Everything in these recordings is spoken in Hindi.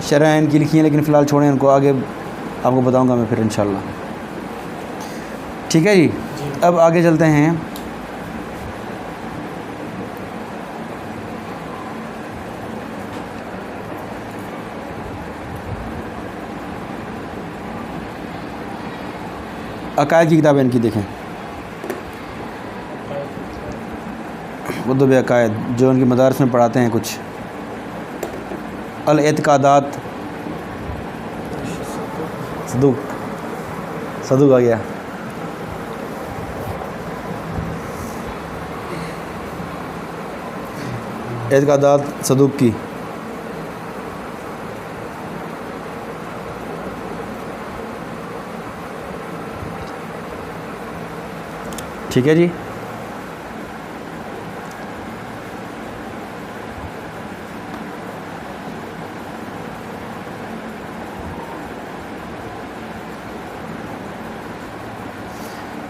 शरह इनकी लिखी हैं, लेकिन फ़िलहाल छोड़ें उनको, आगे आपको बताऊंगा मैं फिर इंशाल्लाह। ठीक है जी, अब आगे चलते हैं। अकायद की किताबें इनकी देखें, कुतुब अकायद जो उनके मदारस में पढ़ाते हैं कुछ। अल-एतकादात, सदूक आ गया। एतकादात सदूक की। ठीक है जी।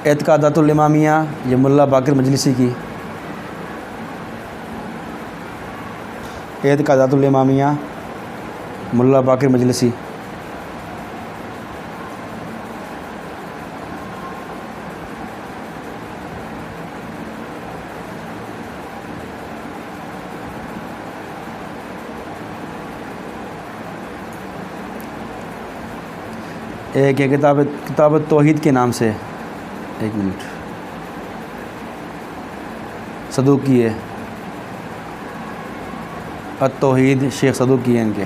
एतकादातुल इमामिया, ये मुल्ला बाकिर मजलिसी की। एतकादातुल इमामिया, मुल्ला बाकिर मजलिसी। एक है किताब तौहीद के नाम से, एक मिनट, सदूक की है, अत-तौहीद शेख सदूक की है इनके।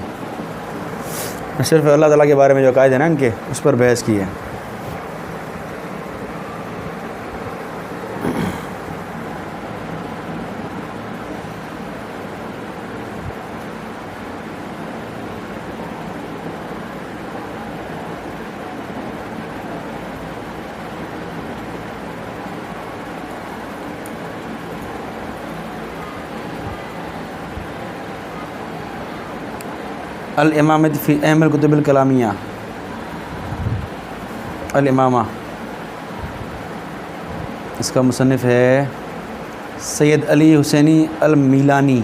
सिर्फ अल्लाह ताला के बारे में जो अक़ायद है ना इनके, उस पर बहस की है। अल-इमामत फ़ी अहम कुतुबिल कलामिया, अल-इमामा, इसका मुसन्निफ़ है सैयद अली हुसैनी अल-मीलानी।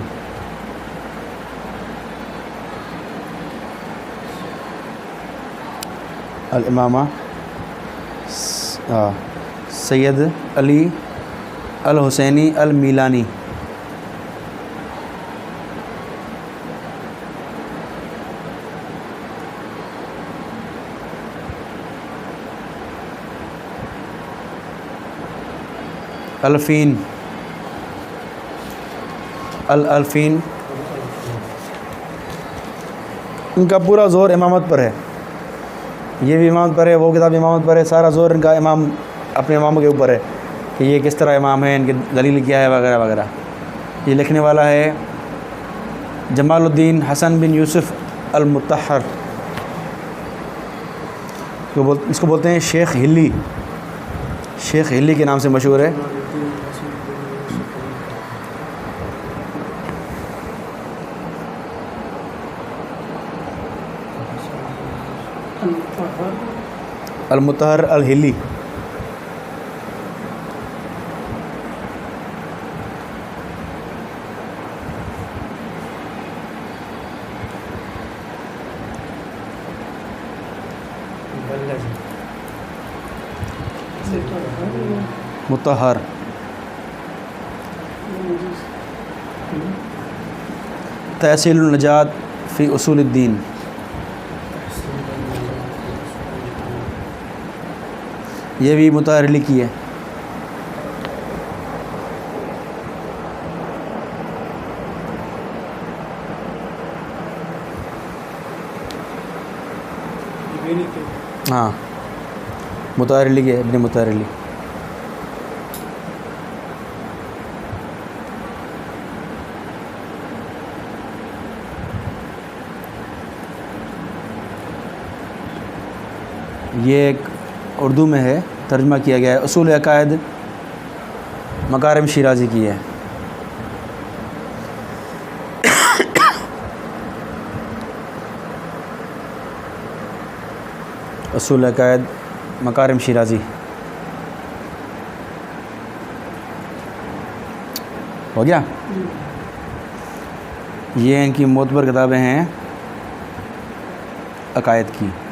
अल-इमामा सैयद अली अल हुसैनी अल-मीलानी। अल्फ़ीन, अल्फ़ीन, इनका पूरा ज़ोर इमामत पर है। ये भी इमामत पर है, वो किताब इमामत पर है, सारा ज़ोर इनका इमाम अपने इमामों के ऊपर है कि ये किस तरह इमाम है, इनकी दलील क्या है वगैरह वगैरह। ये लिखने वाला है जमालुद्दीन हसन बिन यूसुफ़ अल-मुत्तहर, इसको बोलते हैं शेख हिली, शेख हिली के नाम से मशहूर है। अल-मुत्तहर अल-हिली। मुत्तहर तहसीलुन नजात फ़ी उसूलुद्दीन, ये भी मुत्तहर लिखी है। हाँ, मुत्तहर लिखी है, इब्न मुत्तहर लिखी। ये एक उर्दू में है, तर्जुमा किया गया है। उसूल अक़ायद मकारिम शिराज़ी की है। उसूल अक़ायद मकारिम शिराज़ी हो गया। ये इनकी मोतबर किताबें हैं। अकायद की।